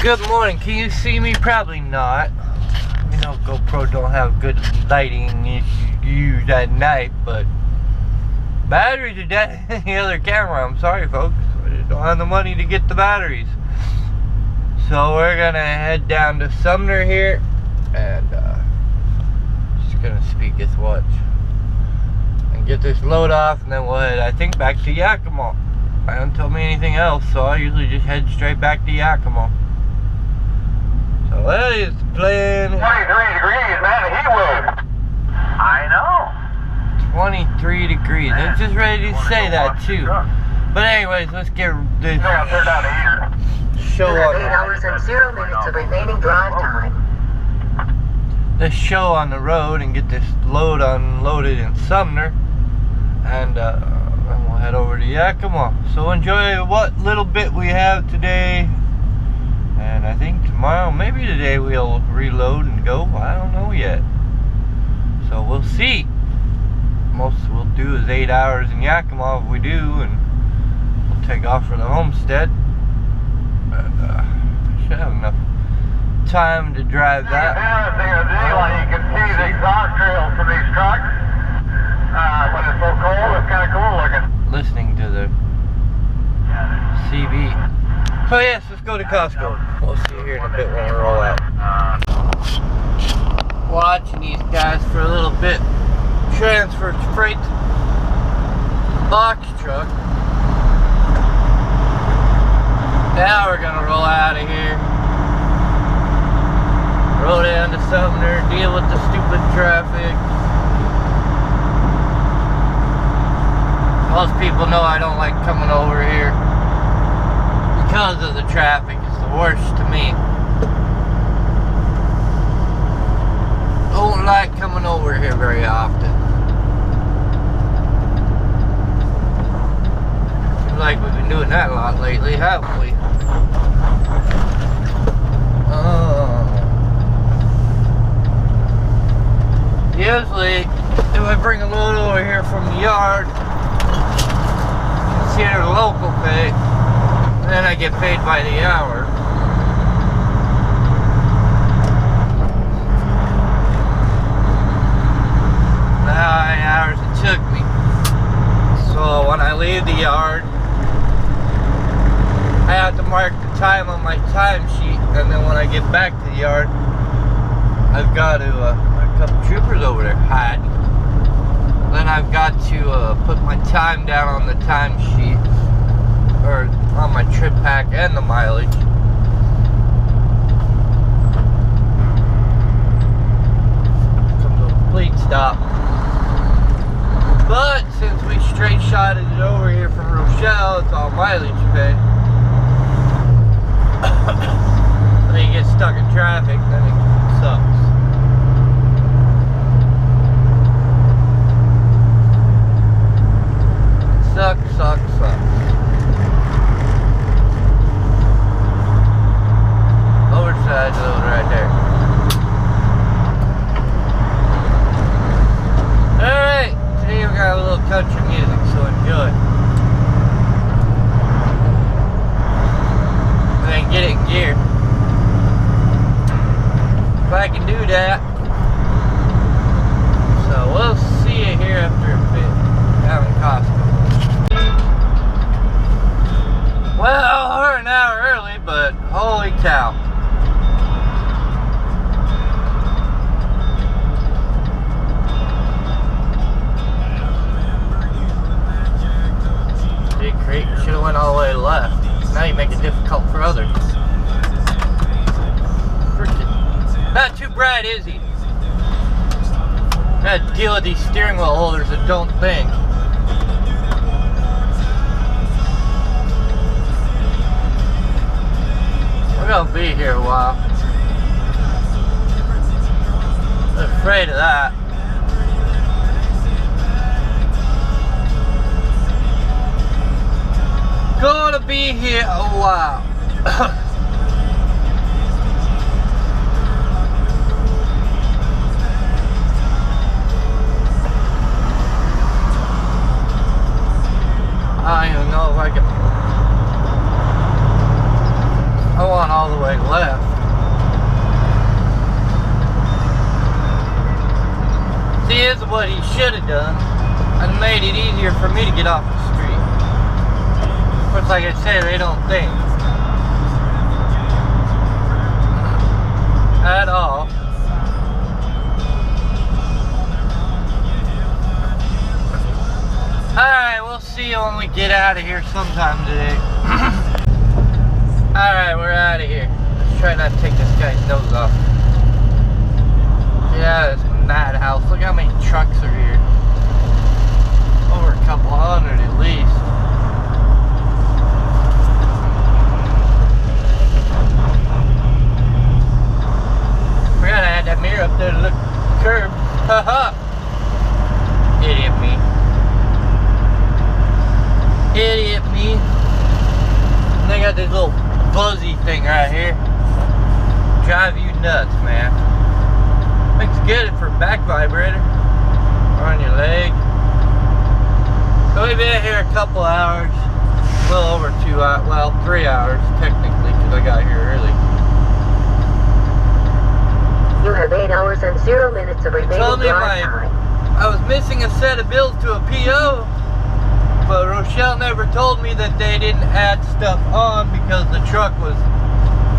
Good morning. Can you see me? Probably not. You know, GoPro don't have good lighting issues at night, but batteries are dead in the other camera. I'm sorry, folks. I just don't have the money to get the batteries. So we're gonna head down to Sumner here, and just gonna speak this watch and get this load off, and then we'll head, I think, back to Yakima. I don't tell me anything else, so I usually just head straight back to Yakima. So that is the plan. 23 degrees, man, the heat wave. I know. 23 degrees. I was just ready to say that too. But anyways, let's get this show on. 8 hours and 0 minutes of remaining drive time. This show on the road and get this load unloaded in Sumner, and we'll head over to Yakima. So enjoy what little bit we have today. And I think tomorrow, maybe today, we'll reload and go. I don't know yet. So we'll see. Most we'll do is 8 hours in Yakima if we do, and we'll take off for the homestead. And should have enough time to drive that. You can see the exhaust trails from these trucks. When it's so cold, it's kind of cool looking. Listening to the CB. So yes, let's go to Costco. We'll see you here in a bit when we roll out. Watching these guys for a little bit. Transfer freight box truck. Now we're gonna roll out of here. Roll down to Sumner, deal with the stupid traffic. Most people know I don't like coming over here because of the traffic. It's the worst to me. Don't like coming over here very often. Seems like we've been doing that a lot lately, haven't we? Usually, if I bring a load over here from the yard, consider local pay, then I get paid by the hour. How many hours it took me. So when I leave the yard, I have to mark the time on my timesheet, and then when I get back to the yard, I've got to, a couple troopers over there hide. Then I've got to put my time down on the timesheet, or on my trip pack and the mileage. Come to a complete stop. But since we straight shotted it over here from Rochelle, it's all mileage pay. Then you get stuck in traffic, then it sucks. Sucks. Oversized load right there. Alright, today we got a little country music, so enjoy. And then get it in gear. If I can do that. So we'll see you here after a bit. Down in Costco. Well, we're an hour early, but holy cow. Big crate, should have went all the way left. Now you make it difficult for others. Freaking not too bright, is he? Gotta deal with these steering wheel holders that don't think. We're gonna be here a while. I'm afraid of that. Gonna be here a while. I don't even know if I can. I want all the way left. is what he should have done and made it easier for me to get off the street. Of course, like I said, they don't think at all. Alright, we'll see you when we get out of here sometime today. Alright, we're out of here. Let's try not to take this guy's nose off. Get out of this madhouse. Look how many trucks are here. Over a couple hundred at least. Forgot I had that mirror up there to look at the curb. Haha. Idiot me. Idiot me. And they got this little buzzy thing right here. Drive you nuts, man. Makes it good for back vibrator. Or on your leg. So we've been here a couple hours. A little over 2 hours. Well, 3 hours technically, because I got here early. You have 8 hours and 0 minutes of remaining drive time. I was missing a set of bills to a PO. But Rochelle never told me that they didn't add stuff on because the truck was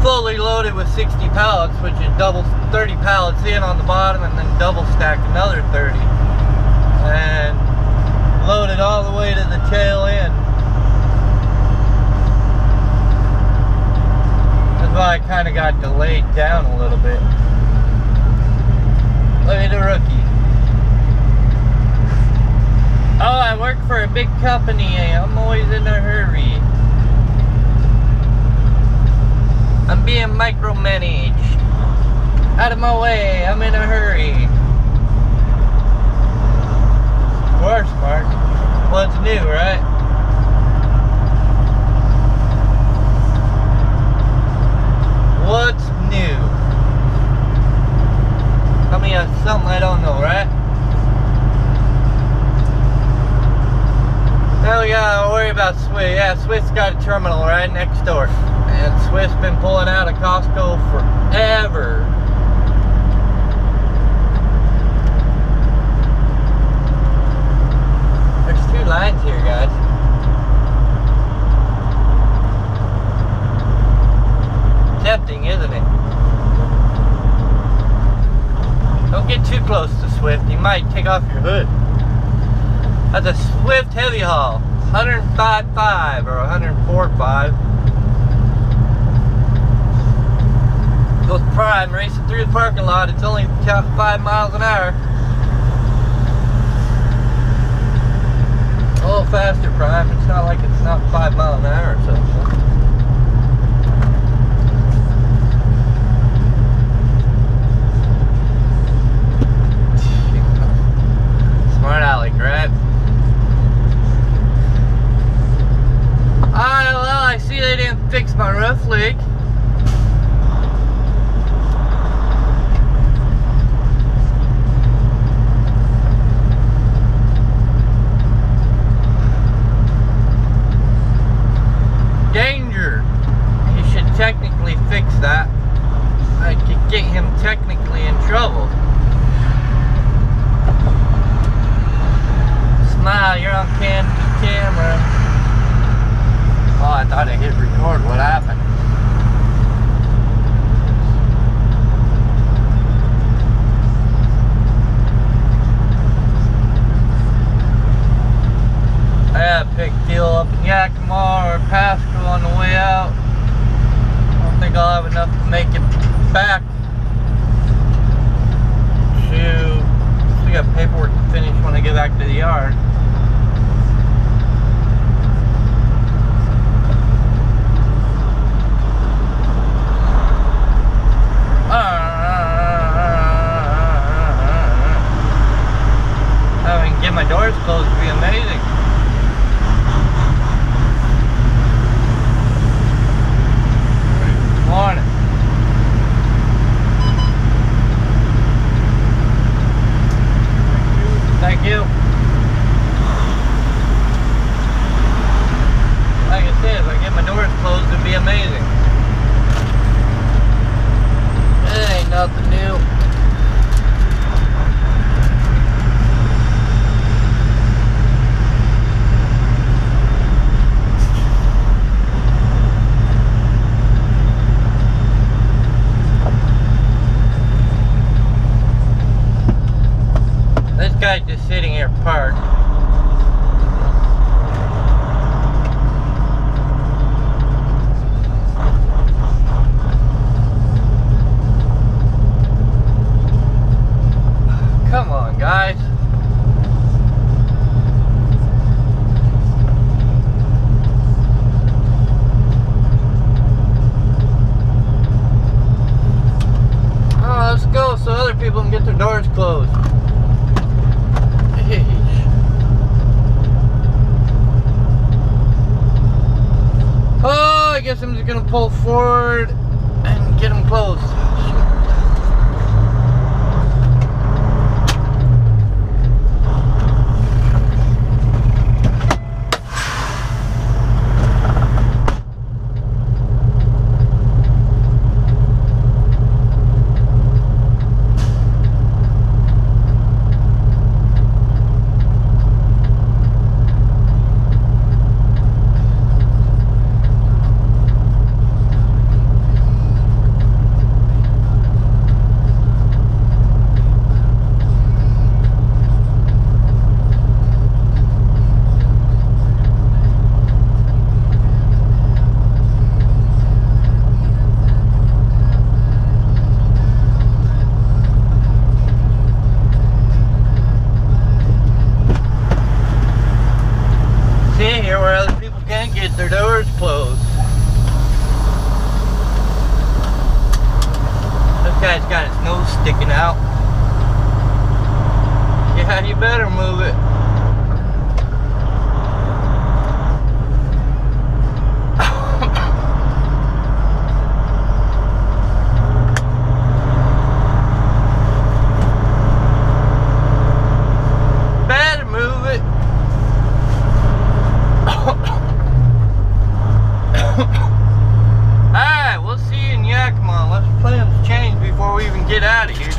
fully loaded with 60 pallets, which is double 30 pallets in on the bottom and then double stacked another 30. And loaded all the way to the tail end. That's why I kind of got delayed down a little bit. Look at the rookie. Oh, I work for a big company. I'm always in a hurry. I'm being micromanaged. Out of my way, I'm in a hurry. Of course, Mark. What's new, right? What's new? Tell me something I don't know, right? Now we gotta worry about Swift. Yeah, Swift's got a terminal right next door. And Swift's been pulling out of Costco forever. There's 2 lines here, guys. Tempting, isn't it? Don't get too close to Swift. You might take off your hood. That's a Swift heavy haul. 105.5 or 104.5. Goes prime, racing through the parking lot. It's only 5 miles an hour. A little faster prime. It's not like it's not 5 miles an hour or something. Smart aleck, right? Well, I see they didn't fix my roof leak. Danger. He should technically fix that. I could get him technically in trouble. Smile, you're on camera. Oh, I thought I hit record. What happened? I had a big deal up in Yakima or Pasco on the way out. I don't think I'll have enough to make it back to... We got paperwork to finish when I get back to the yard. I can get my doors closed would be amazing. Morning. Thank you. Like I said, if I get my doors closed, it'd be amazing. It ain't nothing new. guy's just sitting here parked. Come on, guys. Oh, let's go so other people can get their doors closed. Oh, I guess I'm just gonna pull forward and get them closed. Where other people can't get their doors closed. This guy's got his nose sticking out. Yeah, you better move it. Better move it. Alright, we'll see you in Yakima. Let's plans change before we even get out of here.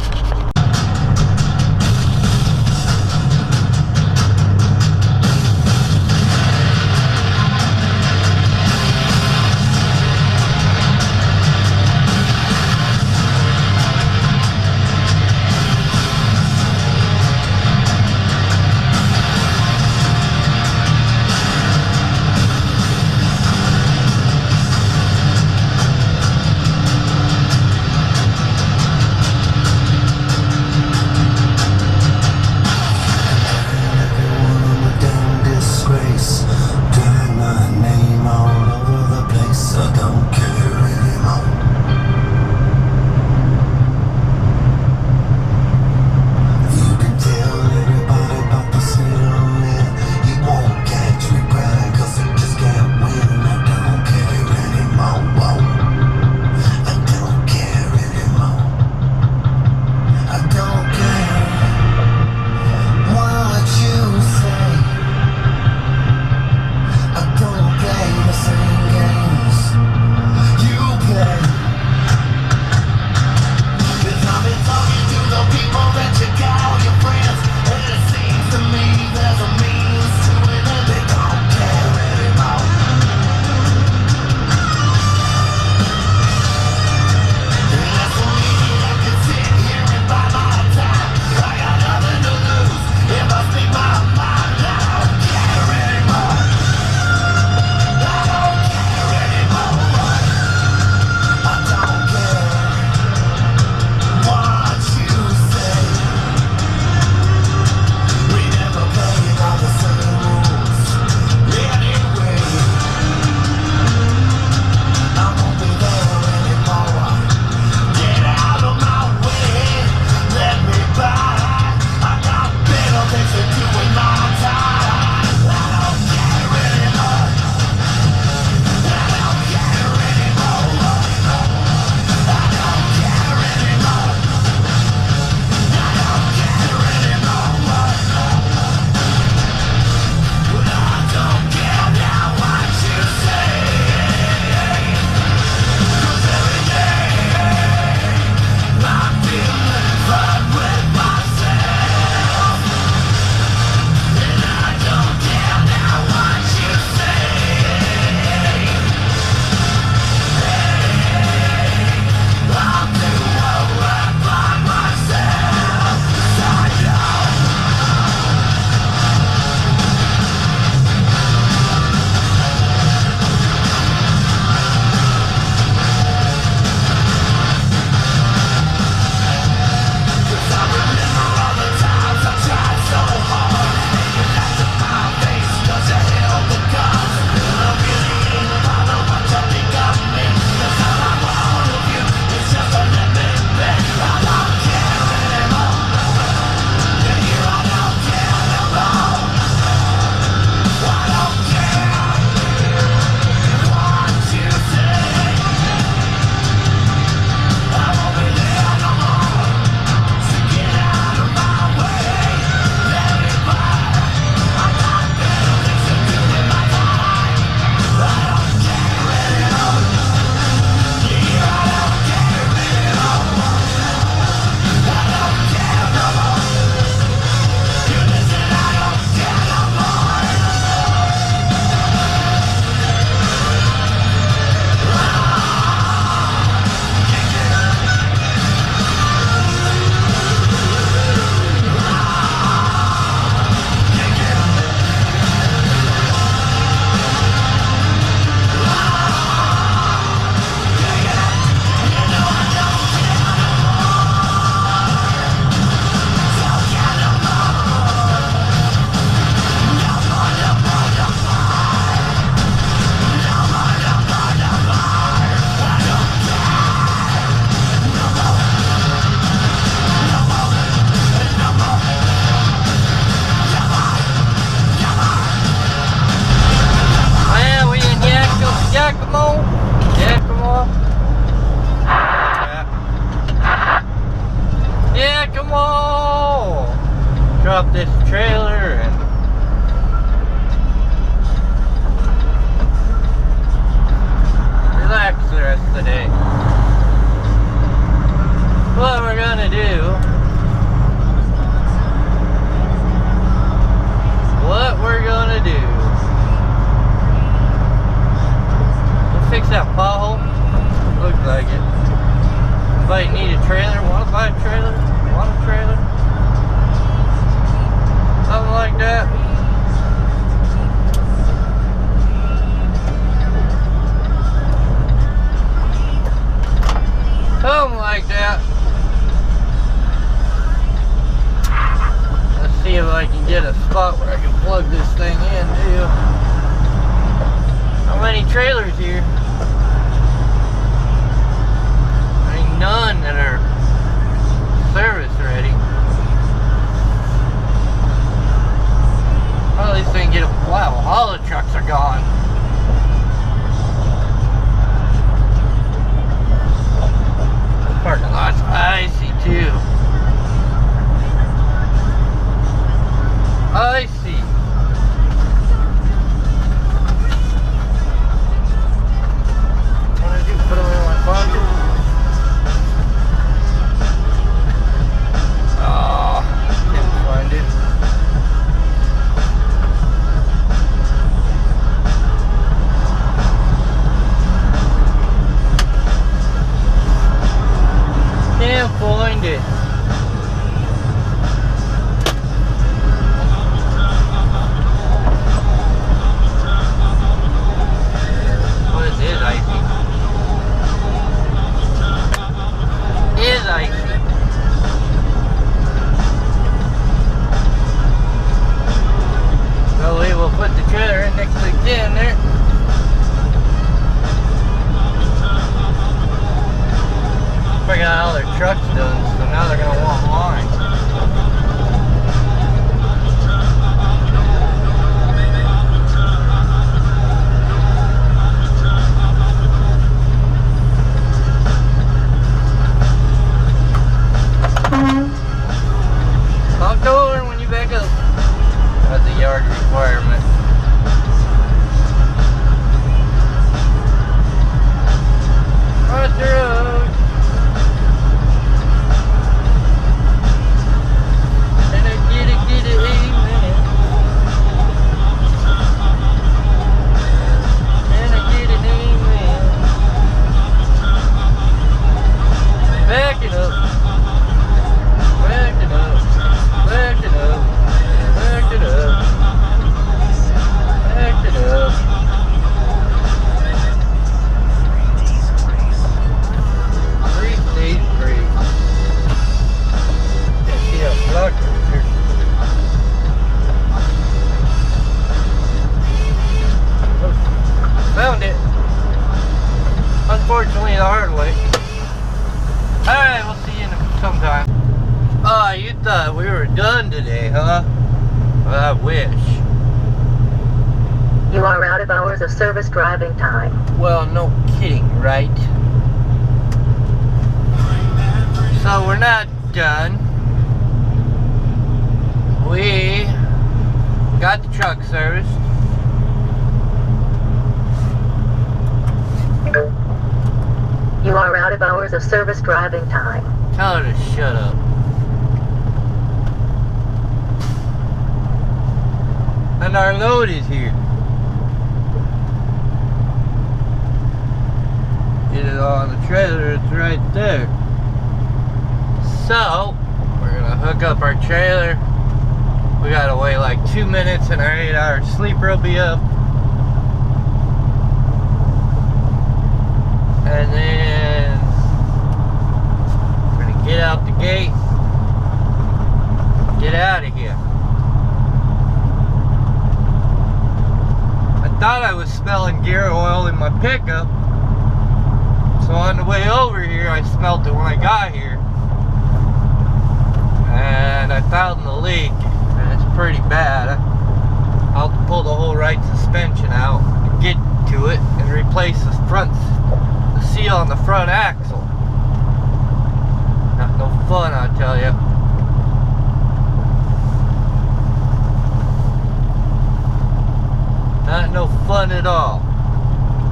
up this trailer and relax the rest of the day. What we're gonna do, we'll fix that pothole. Looks like it. Anybody need a trailer? Want to buy a trailer? Want a trailer? Something like that. Something like that. Let's see if I can get a spot where I can plug this thing in too. How many trailers here? None that are service ready. Well, at least they can get a, wow, all the trucks are gone. This parking lot's icy too. Icy. What did I do? Put them in my pocket? Find it. What is it? Icy? Is icy. So we will put the trailer in next to the tin there. I got all their trucks done, so now they're gonna want mine. Lock door when you back up. That's a yard requirement. Cross the road. Back it up. Back it up. Back it up. Back it up. Back it up. 3 days free. Can't see how blocked it is. Found it. Unfortunately, the hard way. Alright, we'll see you sometime. Oh, you thought we were done today, huh? Well, I wish. You are out of hours of service driving time. Well, no kidding, right? So we're not done. We got the truck serviced. You are out of hours of service driving time. Tell her to shut up. And our load is here. Get it all on the trailer, it's right there. So, we're gonna hook up our trailer. We gotta wait like 2 minutes and our 8-hour sleeper will be up. And then we're gonna get out the gate, get out of here. I thought I was smelling gear oil in my pickup, so on the way over here I smelled it when I got here, and I found the leak, and it's pretty bad. I'll have to pull the whole right suspension out to get to it and replace the front seal on the front axle. Not no fun, I tell you. at all.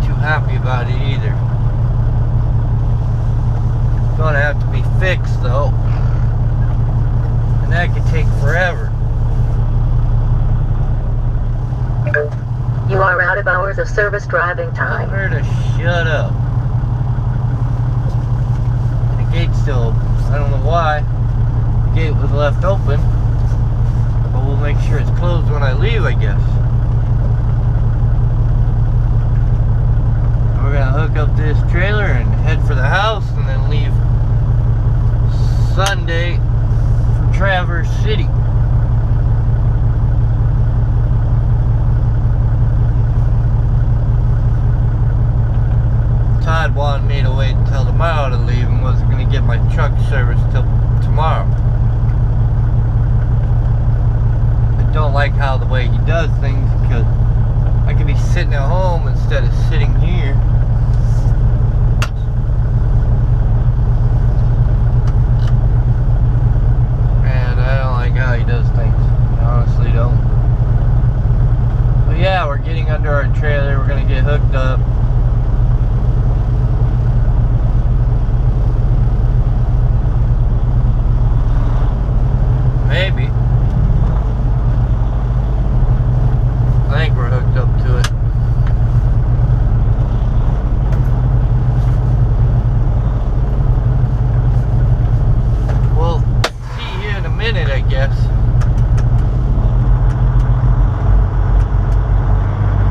Too happy about it either. It's gonna have to be fixed though. And that could take forever. You are out of hours of service driving Tell time. her to shut up. The gate's still open. I don't know why. The gate was left open. But we'll make sure it's closed when I leave, I guess. We're gonna hook up this trailer and head for the house and then leave Sunday for Traverse City. Todd wanted me to wait until tomorrow to leave and wasn't going to get my truck serviced till tomorrow. I don't like how the way he does things because I could be sitting at home instead of sitting here. And I don't like how he does things. I honestly don't. But yeah, we're getting under our trailer. We're going to get hooked up. Maybe. I think we're hooked up to it. We'll see you in a minute, I guess.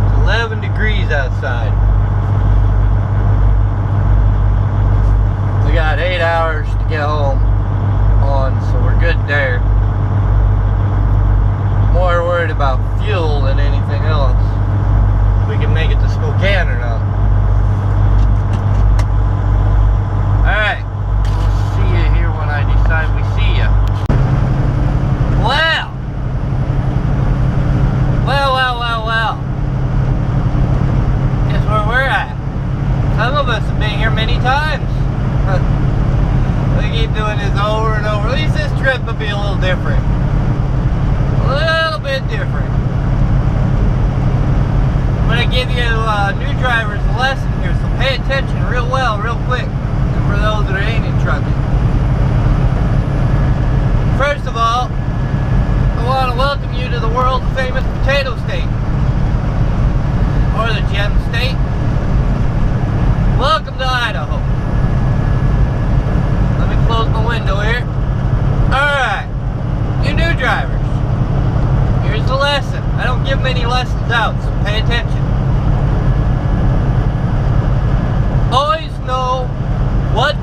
It's 11 degrees outside. We got 8 hours to get home on, so we're good there. More worried about fuel than anything else. If we can make it to Spokane or not. Alright, we'll see you here when I decide we see you. Well! Well. Guess where we're at. Some of us have been here many times. We keep doing this over and over. At least this trip will be a little different. A little bit different. I'm going to give you new drivers a lesson here, so pay attention real well, real quick. And for those that ain't in trucking. First of all, I want to welcome you to the world's famous potato state. Or the gem state. Welcome to Idaho. Let me close my window here. Alright, you new drivers. Here's the lesson. I don't give many lessons out, so pay attention. Always know what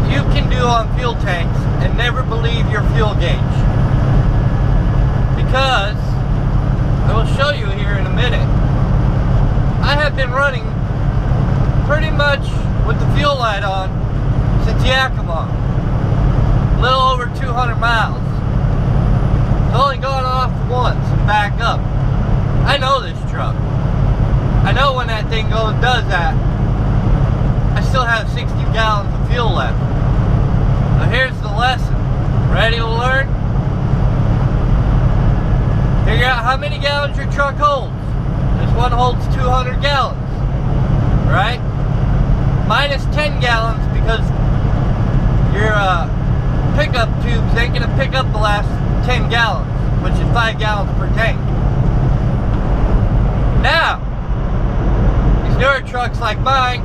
you can do on fuel tanks and never believe your fuel gauge. Because, I will show you here in a minute, I have been running pretty much with the fuel light on since Yakima. A little over 200 miles. It's only gone off once and back up. I know this truck. I know when that thing does that, I still have 60 gallons of fuel left. Now here's the lesson. Ready to learn? Figure out how many gallons your truck holds. This one holds 200 gallons. Right? Minus 10 gallons because your pickup tubes ain't going to pick up the last 10 gallons, which is 5 gallons per tank. Now, these newer trucks like mine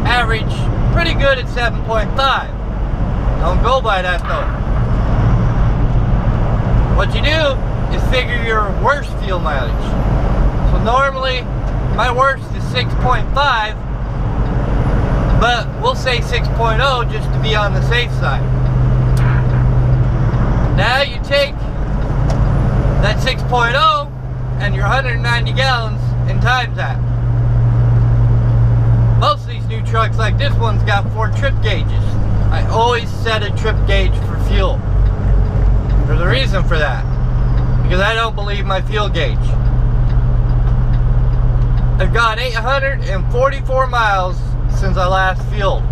average pretty good at 7.5. Don't go by that though. What you do is figure your worst fuel mileage. So normally, my worst is 6.5, but we'll say 6.0 just to be on the safe side. Now you take that 6.0 and your 190 gallons and times that. Most of these new trucks like this one's got 4 trip gauges. I always set a trip gauge for fuel. There's a reason for that. Because I don't believe my fuel gauge. I've gone 844 miles since I last fueled.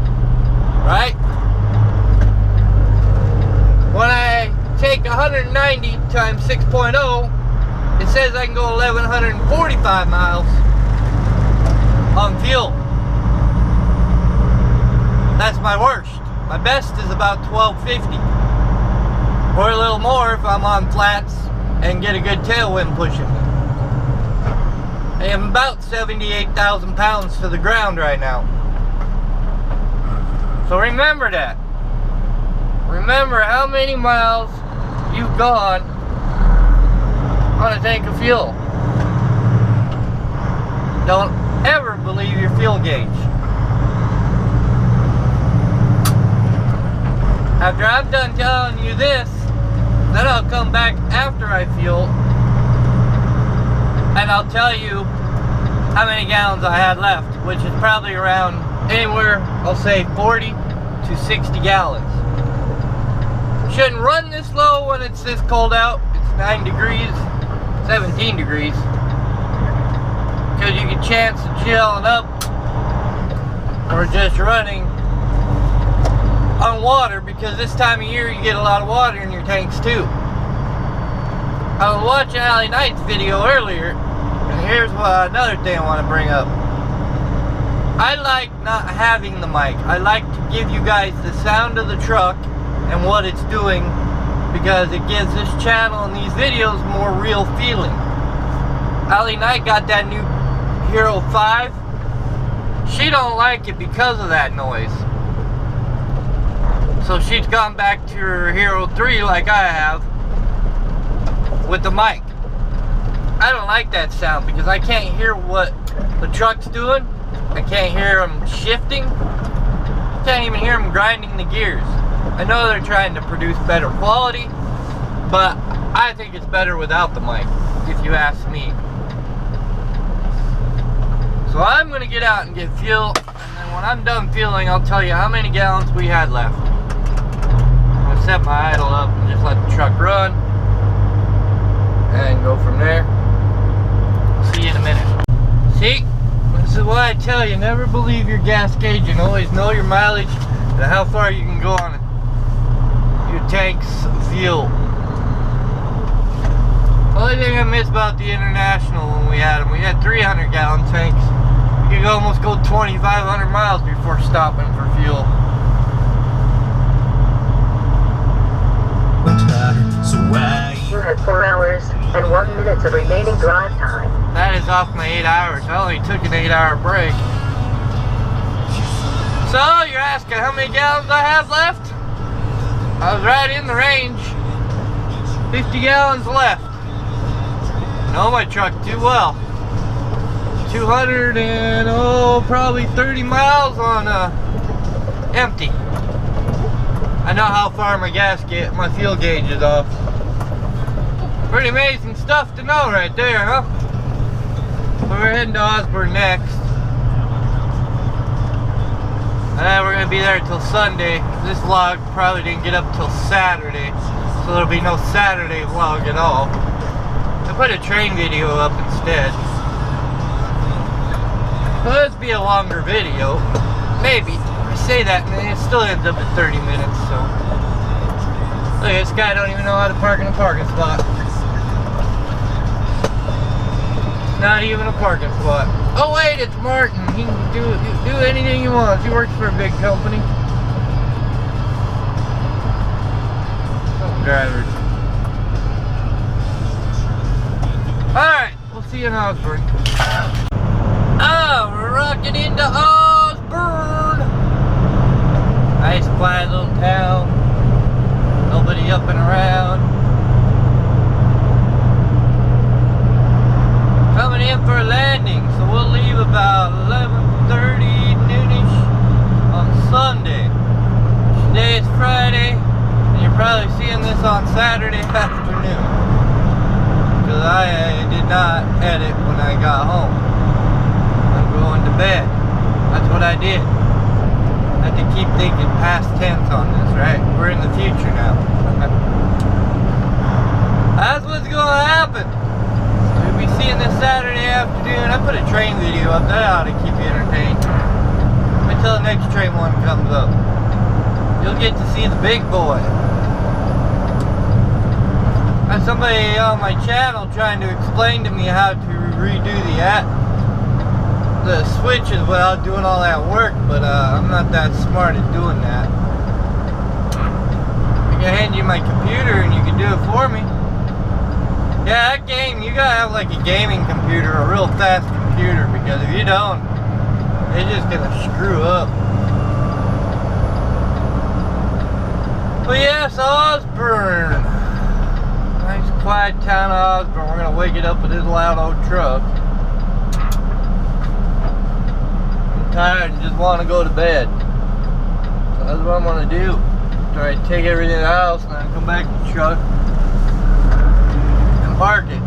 Right? When I take 190 times 6.0 It says I can go 1,145 miles on fuel. That's my worst. My best is about 1,250. Or a little more if I'm on flats and get a good tailwind pushing me. I am about 78,000 pounds to the ground right now. So remember that. Remember how many miles you've gone on a tank of fuel. Don't ever believe your fuel gauge. After I'm done telling you this, then I'll come back after I fuel and I'll tell you how many gallons I had left, which is probably around anywhere, I'll say 40 to 60 gallons. Shouldn't run this low when it's this cold out. It's 9 degrees, 17 degrees. Because you get a chance of gelling up or just running on water, because this time of year you get a lot of water in your tanks too. I was watching Ali Knight's video earlier, and here's another thing I want to bring up. I like not having the mic. I like to give you guys the sound of the truck and what it's doing, because it gives this channel and these videos more real feeling. Ali Knight got that new Hero 5. She don't like it because of that noise. So she's gone back to her Hero 3 like I have with the mic. I don't like that sound because I can't hear what the truck's doing. I can't hear them shifting. Can't even hear them grinding the gears. I know they're trying to produce better quality, but I think it's better without the mic, if you ask me. So I'm gonna get out and get fuel, and then when I'm done fueling, I'll tell you how many gallons we had left. I'm gonna set my idle up and just let the truck run, and go from there. See you in a minute. See? This is why I tell you, never believe your gas gauge and always know your mileage and how far you can go on your tank's fuel. The only thing I miss about the International when we had them, we had 300 gallon tanks. You could almost go 2,500 miles before stopping for fuel. You have 4 hours and 1 minute of remaining drive time. That is off my 8 hours. I only took an 8-hour break. So, you're asking how many gallons I have left? I was right in the range. 50 gallons left. Know my truck too well. 200 and probably 30 miles on empty. I know how far my fuel gauge is off. Pretty amazing stuff to know right there, huh? So we're heading to Osburn next. And we're gonna be there till Sunday. This vlog probably didn't get up till Saturday, so there'll be no Saturday vlog at all. I put a train video up instead. Well, this be a longer video. Maybe. I say that and it still ends up at 30 minutes, so. Look, this guy don't even know how to park in a parking spot. Not even a parking spot. Oh wait, it's Martin. He can do anything he wants. He works for a big company. Some drivers. Alright, we'll see you in Osburn. Oh, we're rocking into Osburn. Nice quiet little town. Nobody up and around. Coming in for a landing, so we'll leave about 11:30 noonish on Sunday. Today is Friday, and you're probably seeing this on Saturday afternoon, because I did not edit when I got home. I'm going to bed. That's what I did. I had to keep thinking past tense on this, right? We're in the future now. That's what's going to happen. We'll be seeing this Saturday afternoon. I put a train video up. That ought to keep you entertained. Until the next train one comes up. You'll get to see the big boy. That's somebody on my channel trying to explain to me how to redo the switches without doing all that work, but I'm not that smart at doing that. I can hand you my computer and you can do it for me. Yeah, that game, you gotta have like a gaming computer, a real fast computer, because if you don't, it's just gonna screw up. But yes, Osburn. Nice quiet town of Osburn. We're gonna wake it up with this loud old truck. I'm tired and just want to go to bed. So that's what I'm gonna do. After I take everything to the house and then come back to the truck and park it.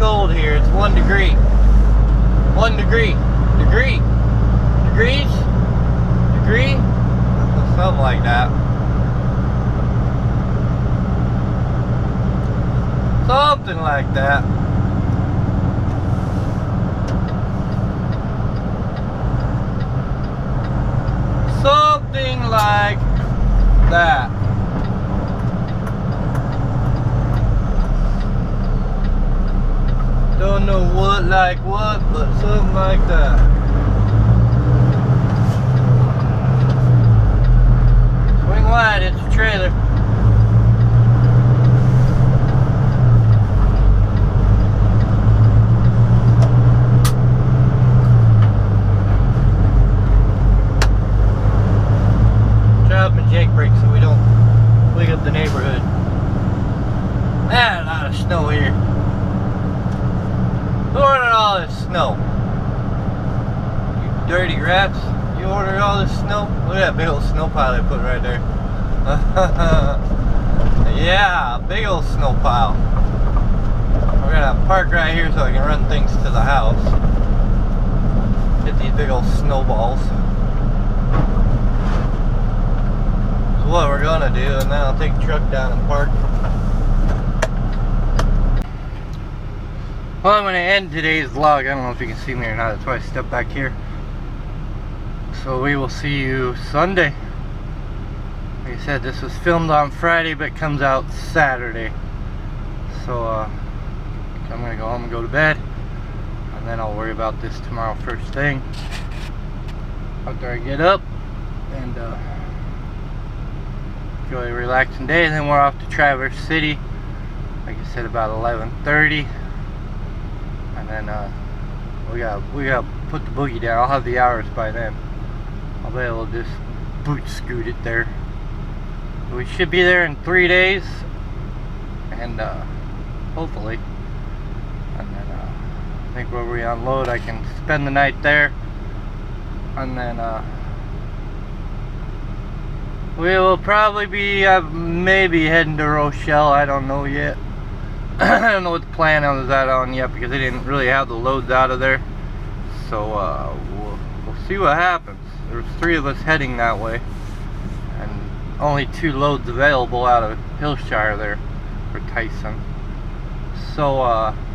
Cold here. It's 1 degree. 1 degree. Degrees? Degree? Something like that. Something like that. Something like that. Don't know what like what, but something like that. Swing wide, it's a trailer. Try up my jake brake so we don't wake up the neighborhood. Man, a lot of snow here. Who ordered all this snow? You dirty rats. You ordered all this snow? Look at that big old snow pile they put right there. Yeah, big old snow pile. We're gonna park right here so I can run things to the house. Get these big old snowballs. That's what we're gonna do, and then I'll take the truck down and park. Well, I'm going to end today's vlog. I don't know if you can see me or not. That's why I stepped back here. So we will see you Sunday. Like I said, this was filmed on Friday, but comes out Saturday. So I'm going to go home and go to bed. And then I'll worry about this tomorrow first thing. After I get up. And enjoy a relaxing day. And then we're off to Traverse City. Like I said, about 11:30. And then we gotta put the boogie down. I'll have the hours by then. I'll be able to just boot scoot it there. We should be there in 3 days, and hopefully. And then I think where we unload, I can spend the night there, and then we will probably be maybe heading to Rochelle. I don't know yet. I don't know what the plan is that on yet, because they didn't really have the loads out of there. So we'll see what happens. There's 3 of us heading that way, and only 2 loads available out of Hillshire there for Tyson. So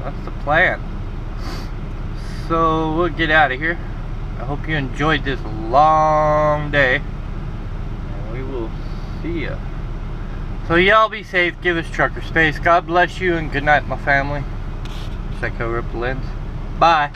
that's the plan. So we'll get out of here. I hope you enjoyed this long day, and we will see ya. So y'all be safe, give us trucker space. God bless you, and good night, my family. Check out Ripple Ends. Bye.